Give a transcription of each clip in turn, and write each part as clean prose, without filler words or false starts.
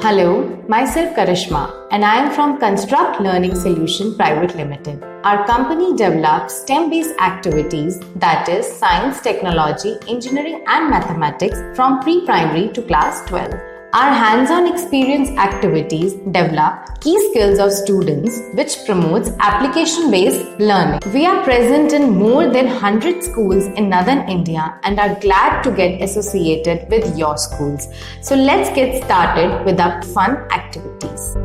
Hello, myself Karishma and I am from Construct Learning Solution Private Limited. Our company develops STEM-based activities, that is science, technology, engineering and mathematics from pre-primary to class 12. Our hands-on experience activities develop key skills of students which promotes application-based learning. We are present in more than 100 schools in Northern India and are glad to get associated with your schools. So let's get started with our fun activities.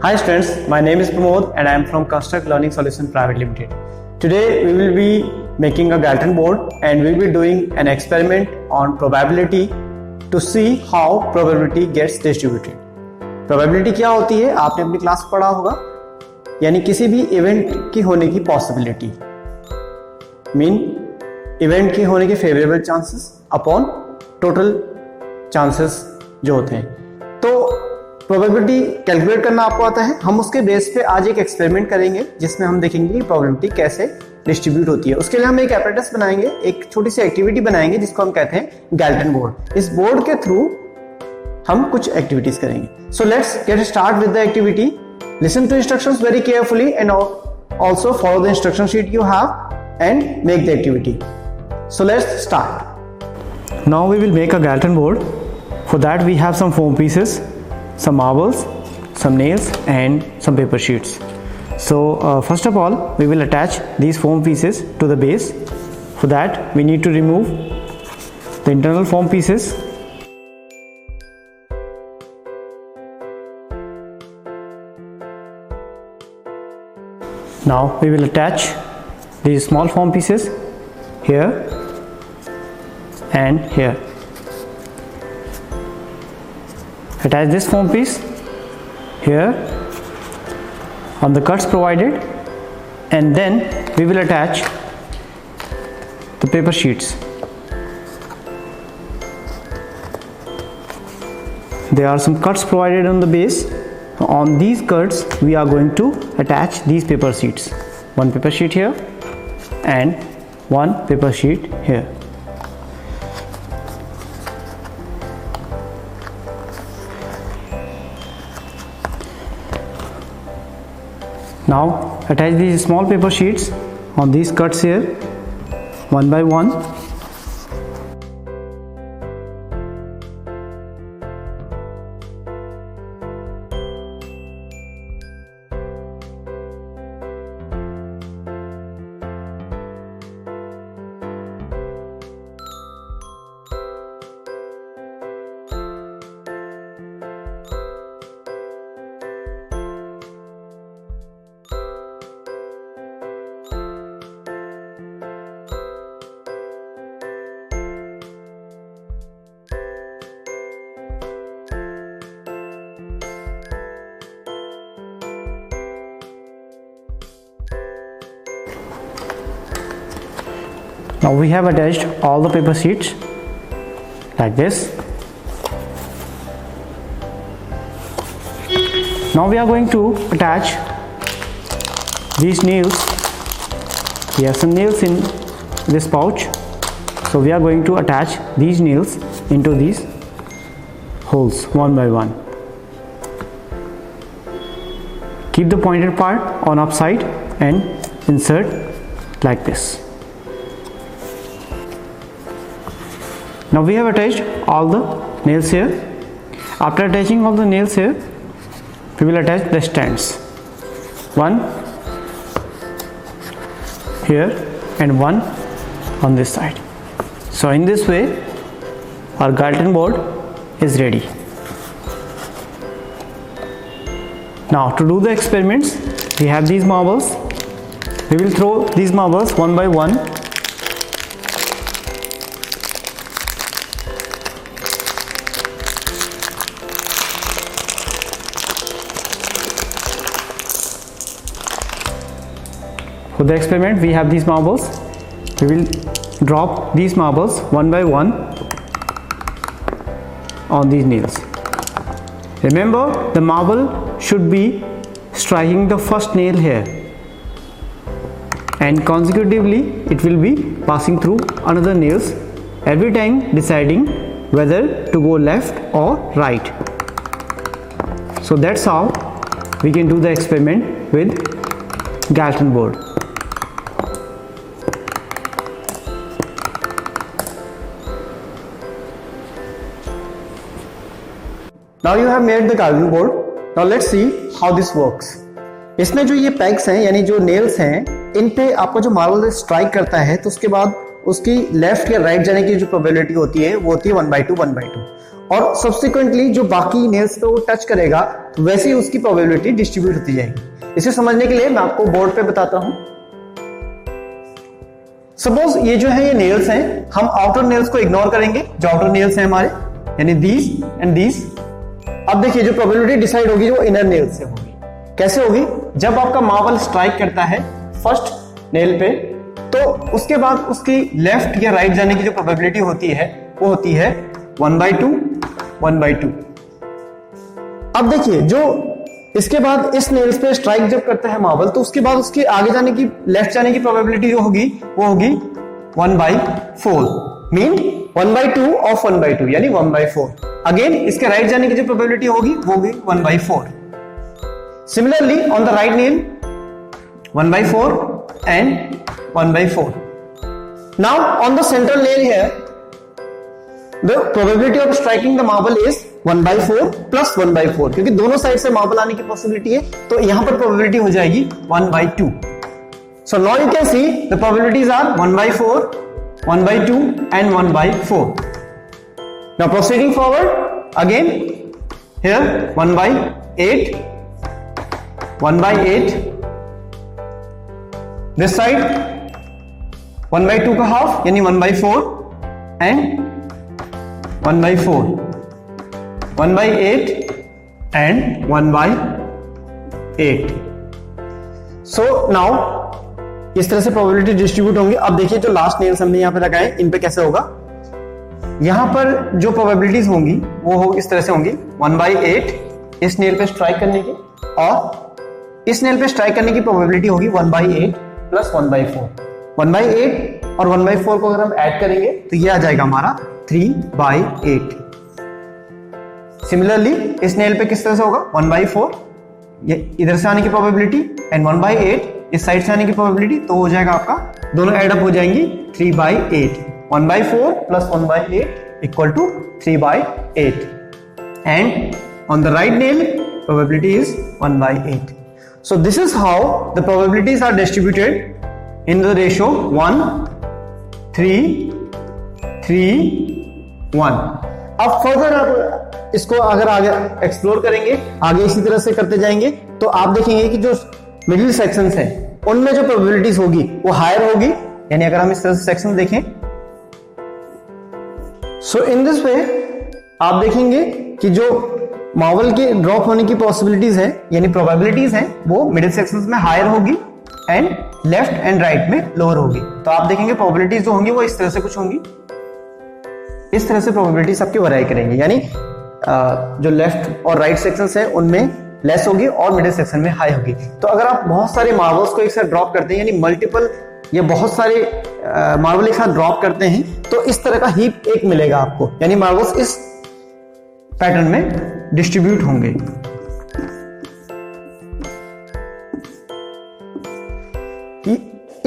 Hi students, my name is Pramod and I am from Construct Learning Solution Private Limited. Today we will be making a Galton board and we will be doing an experiment on probability to see how probability gets distributed. Probability क्या होती है आपने अपनी class में पढ़ा होगा, यानी किसी भी इवेंट की होने की पॉसिबिलिटी, मीन इवेंट की होने के favourable chances upon total chances जो होते हैं. तो प्रोबेबिलिटी कैलकुलेट करना आपको आता है. हम उसके बेस पे आज एक एक्सपेरिमेंट करेंगे जिसमें हम देखेंगे कि प्रोबेबिलिटी कैसे डिस्ट्रीब्यूट होती है. उसके लिए हम एक एपरेटस बनाएंगे, एक छोटी सी एक्टिविटी बनाएंगे जिसको हम कहते हैं गैल्टन बोर्ड. इस बोर्ड के थ्रू हम कुछ एक्टिविटीज करेंगे. So let's get start with the activity. Listen to instructions very carefully and also follow the instruction sheet you have and make the activity. So let's start. Now we will make a Galton board. For that we have some foam pieces, some marbles, some nails and some paper sheets. So first of all we will attach these foam pieces to the base. For that we need to remove the internal foam pieces. Now we will attach these small foam pieces here and here. Attach this foam piece here on the cuts provided and then we will attach the paper sheets. There are some cuts provided on the base. On these cuts we are going to attach these paper sheets. One paper sheet here and one paper sheet here. Now attach these small paper sheets on these cuts here one by one. Now we have attached all the paper sheets like this. Now we are going to attach these nails. We have some nails in this pouch, so we are going to attach these nails into these holes one by one. Keep the pointed part on upside and insert like this. Now we have attached all the nails here. After attaching all the nails here, we will attach the stands. One here and one on this side. So in this way our Galton board is ready. Now to do the experiments, we have these marbles. We will throw these marbles one by one. For the experiment, we have these marbles. We will drop these marbles one by one on these nails. Remember, the marble should be striking the first nail here. and consecutively it will be passing through another nails, every time deciding whether to go left or right. So that's how we can do the experiment with Galton board. Now you have made the Galton board. Now let's see how this works. इसमें जो ये PACS हैं यानी जो nails हैं, इन पे आपका जो मार्बल स्ट्राइक करता है तो उसके बाद उसकी लेफ्ट या राइट जाने की जो प्रोबेबिलिटी होती है वो होती है 1/2 और सब्सिक्वेंटली जो बाकी नेल्स पे वो टच करेगा तो वैसे ही उसकी प्रोबेबिलिटी डिस्ट्रीब्यूट होती जाएगी। इसे समझने के लिए मैं आपको बोर्ड पे बताता हूं। सपोज ये जो है ये नेल्स हैं, हम आउटर नेल्स को इग्नोर करेंगे, जो आउटर नेल्स हैं हमारे यानी दीज एंड दीज। अब देखिए जो प्रोबेबिलिटी डिसाइड होगी वो इनर नेल से होगी। कैसे होगी? जब आपका मार्बल स्ट्राइक करता है फर्स्ट नेल पे तो उसके बाद उसकी लेफ्ट या राइट जाने की जो प्रोबेबिलिटी होती है वो होती है 1/2। अब देखिए जो इसके बाद इस नेल्स पे स्ट्राइक जब करता है मार्बल तो उसके बाद उसके आगे जाने की लेफ्ट जाने की प्रोबेबिलिटी जो होगी वो होगी 1/4, मीन 1/2 ऑफ 1/2 यानी 1/4। अगेन इसके राइट जाने की जो प्रोबेबिलिटी होगी वो होगी 1/4। Similarly on the right nail 1/4 and 1/4. Now on the central nail here, the probability of striking the marble is 1/4 plus 1/4, क्योंकि दोनों साइड से मार्बल आने की पॉसिबिलिटी है तो यहां पर प्रोबेबिलिटी हो जाएगी 1/2. So now you can see the probabilities are 1/4, 1/2 and 1/4. Now proceeding forward, again here 1/8, 1/8. This side 1/2 का हाफ यानी 1/4 and 1/4, 1/8 and 1/8. So now इस तरह से प्रोबेबिलिटी डिस्ट्रीब्यूट होंगी। अब देखिए जो लास्ट नेल्स हमने यहां पे लगाए इन पे कैसे होगा। यहां पर जो प्रोबेबिलिटीज होंगी वो इस तरह से होंगी 1/8 इस नेल पे स्ट्राइक करने की और इस नेल पे स्ट्राइक करने की प्रोबेबिलिटी होगी 1/8 प्लस 1/4। 1/8 और 1/4 को अगर हम ऐड करेंगे तो ये आ जाएगा हमारा 3/8। सिमिलरली इस नेल पे किस तरह से होगा 1/4 ये इधर से आने की प्रोबेबिलिटी एंड 1/8 इस साइड से आने की प्रोबेबिलिटी, तो हो जाएगा आपका दोनों एड अप हो जाएंगी 3/8। 1/4 plus 1/8 equal to 3/8 and on the right nail probability is 1/8. So this is how the probabilities are distributed in the ratio 1 3 3 1. अब फर्दर आप इसको अगर आगे एक्सप्लोर करेंगे, आगे इसी तरह से करते जाएंगे तो आप देखेंगे कि जो मिडिल सेक्शंस हैं उनमें जो प्रोबेबिलिटीज होगी वो हायर होगी। यानी अगर हम इस तरह से सेक्शन देखें सो इन दिस वे आप देखेंगे कि जो मार्बल के ड्रॉप होने की पॉसिबिलिटीज है यानी प्रोबेबिलिटीज हैं वो मिडिल सेक्शंस में हायर होगी एंड लेफ्ट एंड राइट में लोअर होगी। तो आप देखेंगे प्रोबेबिलिटीज जो होंगी वो इस तरह से कुछ होंगी, इस तरह से प्रोबेबिलिटी सबकी वैरी करेंगे। यानी जो लेफ्ट और राइट सेक्शंस है उनमें लेस होगी और मिडिल सेक्शन में हाई होगी। तो अगर आप बहुत सारे मार्बल्स को एक साथ ड्रॉप करते हैं यानी मल्टीपल या बहुत सारे मार्बल एक साथ ड्रॉप करते हैं तो इस तरह का हीप एक मिलेगा आपको, यानी मार्बल्स इस पैटर्न में डिस्ट्रीब्यूट होंगे।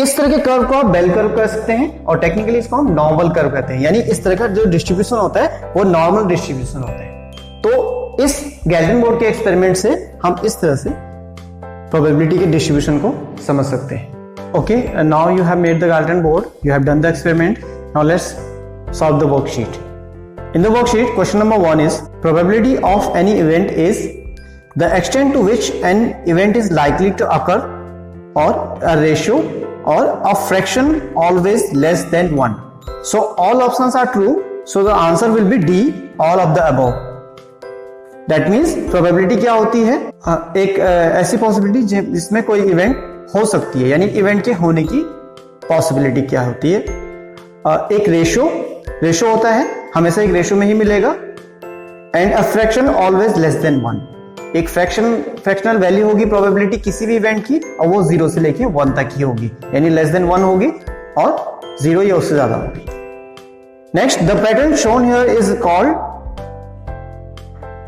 इस तरह के कर्व को आप बेल कर्व कह सकते हैं और टेक्निकली इसको हम नॉर्मल कर्व कहते हैं। यानी इस तरह का जो डिस्ट्रीब्यूशन होता है वो नॉर्मल डिस्ट्रीब्यूशन होता है। तो इस गैल्टन बोर्ड के एक्सपेरिमेंट से हम इस तरह से प्रोबेबिलिटी के डिस्ट्रीब्यूशन को समझ सकते हैं। Okay, now you have made the Galton board, you have done the experiment, now let's solve the worksheet. In the worksheet, question number 1 is probability of any event is the extent to which an event is likely to occur or a ratio or a fraction always less than 1. So all options are true. So the answer will be D, all of the above. That means probability क्या होती है? एक ऐसी possibility जिसमें कोई event हो सकती है, यानी event के होने की possibility क्या होती है? एक रेशो होता है, हमेशा एक रेशो में ही मिलेगा and a fraction always less than 1। एक फ्रैक्शनल वैल्यू होगी प्रोबेबिलिटी किसी भी इवेंट की, और वो 0 से लेके 1 तक ही होगी, यानी लेस देन 1 होगी और 0 या उससे ज्यादा होगी। Next, the pattern shown here is called,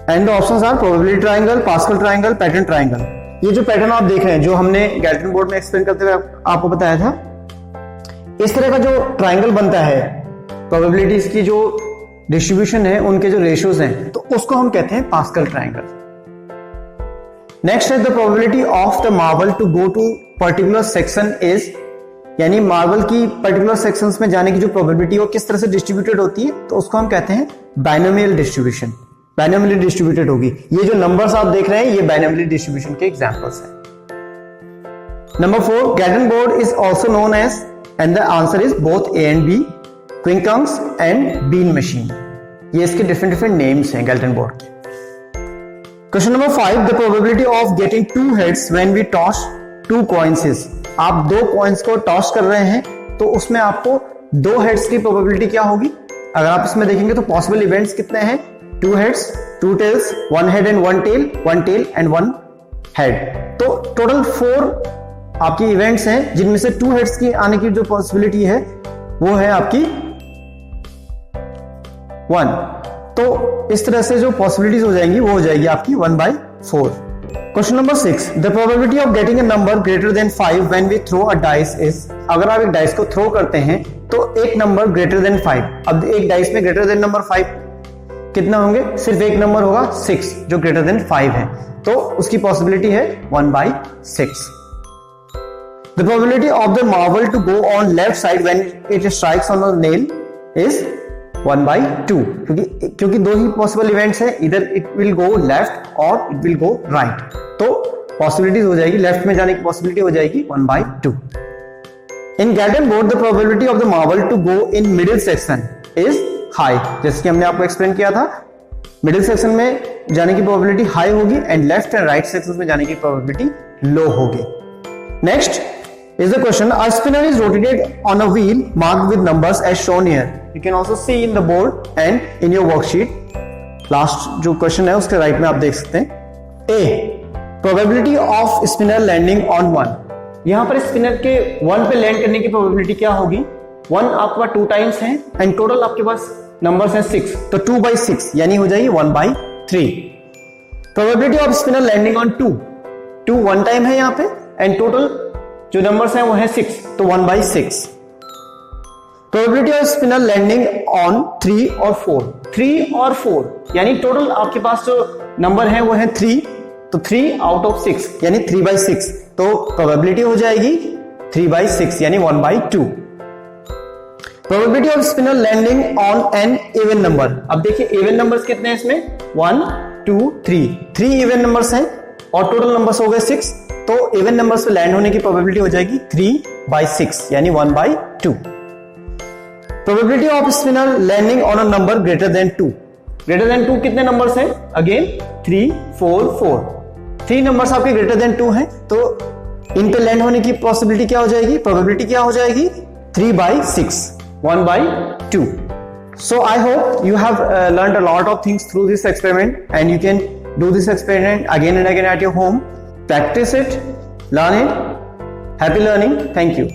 and the options are probability triangle, Pascal triangle, pattern triangle. ये जो पैटर्न आप देख रहे हैं, जो हमने गैल्टन बोर्ड में एक्सप्लेन करते हुए आपको बताया था, इस तरह का जो ट्रायंगल बनता है, प्रोबेबिलिटीज की जो डिस्ट्रीब्यूशन है, उनके जो रेशियोज हैं, तो उसको हम कहते हैं पास्कल ट्रायंगल। नेक्स्ट है the probability of the marble to go to particular section is, यानी मार्बल की पर्टिकुलर सेक्शंस में जाने की जो प्रोबेबिलिटी वो किस तरह से डिस्ट्रीब्यूटेड होती है, तो उसको हम कहते हैं बाइनोमियल डिस्ट्रीब्यूशन। बाइनोमियली डिस्ट्रीब्यूटेड होगी। ये जो नंबर्स आप देख रहे हैं, ये बाइनोमियली डिस्ट्रीब्यूशन के एग्जांपल्स हैं। Number 4, Galton board is also known as, and the answer is both A and B, quincunx and bean machine. ये इसके डिफरेंट नेम्स हैं गैल्टन बोर्ड के। Question number 5, the probability of getting 2 heads when we toss 2 coins is. आप 2 coins को toss कर रहे हैं, तो उसमें आपको 2 हेड्स की प्रोबेबिलिटी क्या होगी? अगर आप इसमें देखेंगे तो पॉसिबल इवेंट्स कितने हैं? 2 heads, 2 tails, 1 head and 1 tail, 1 tail and 1 head। तो टोटल 4 आपकी इवेंट्स हैं, जिनमें से 2 heads की आने की जो पॉसिबिलिटी है वो है आपकी 1। तो इस तरह से जो पॉसिबिलिटीज हो जाएंगी वो हो जाएगी आपकी 1/4। Question number 6, the probability of getting a number greater than 5 when we throw a dice is. अगर आप एक डाइस को थ्रो करते हैं तो एक नंबर ग्रेटर देन 5, अब एक डाइस में ग्रेटर देन नंबर 5 कितना होंगे? सिर्फ एक नंबर होगा 6, जो ग्रेटर देन 5 है, तो उसकी पॉसिबिलिटी है 1/6। The probability of the marble to go on left side when it strikes on a nail is 1/2, क्योंकि 2 ही पॉसिबल इवेंट्स है, इधर इट विल गो लेफ्ट और इट विल गो राइट, तो पॉसिबिलिटीज हो जाएगी, लेफ्ट में जाने की पॉसिबिलिटी हो जाएगी 1/2। In Galton board the probability of the marble to go in middle section is high. जैसे कि हमने आपको एक्सप्लेन किया था, मिडिल सेक्शन में जाने की प्रोबेबिलिटी हाई होगी and left and right section में जाने की प्रोबेबिलिटी लो होगी। Next is the question, a spinner is rotated on a wheel marked with numbers as shown here. You can also see in the board and in your worksheet. Last जो question है उसके right में आप देख सकते हैं। A, probability of spinner landing on 1। यहां पर स्पिनर के 1 पे लैंड करने की प्रोबेबिलिटी क्या होगी? 1 आपके पास 2 टाइम्स है एंड टोटल आपके पास नंबर्स हैं 6, तो 2/6 यानी हो जाएगी 1/3। Probability of spinner landing on 2 1 time है यहां पे एंड टोटल जो नंबर्स हैं वो है 6, तो 1/6। Probability of spinner landing on 3 और 3 और 4 यानी टोटल आपके पास जो नंबर है वो है 3, तो 3 आउट ऑफ 6 यानी 3/6, तो प्रोबेबिलिटी हो जाएगी 3/6 यानी 1/2। Probability of spinner landing on an even number. अब देखिए इवन नंबर्स कितने हैं इसमें? 1 2 3 इवन नंबर्स हैं और टोटल नंबर्स हो गए 6, तो इवन नंबर्स पे लैंड होने की प्रोबेबिलिटी हो जाएगी 3/6 यानी 1/2। Probability of spinner landing on a number greater than 2। Greater than 2 कितने नंबर्स हैं? अगेन 3 4 4। 3 नंबर्स आपके ग्रेटर देन 2 हैं, तो इन पे लैंड होने की पॉसिबिलिटी क्या हो जाएगी? प्रोबेबिलिटी क्या हो जाएगी? 3/6 1/2। So I hope you have learned a lot of things through this experiment, and you can do this experiment again and again at your home. Practice it, learn it. Happy learning. Thank you.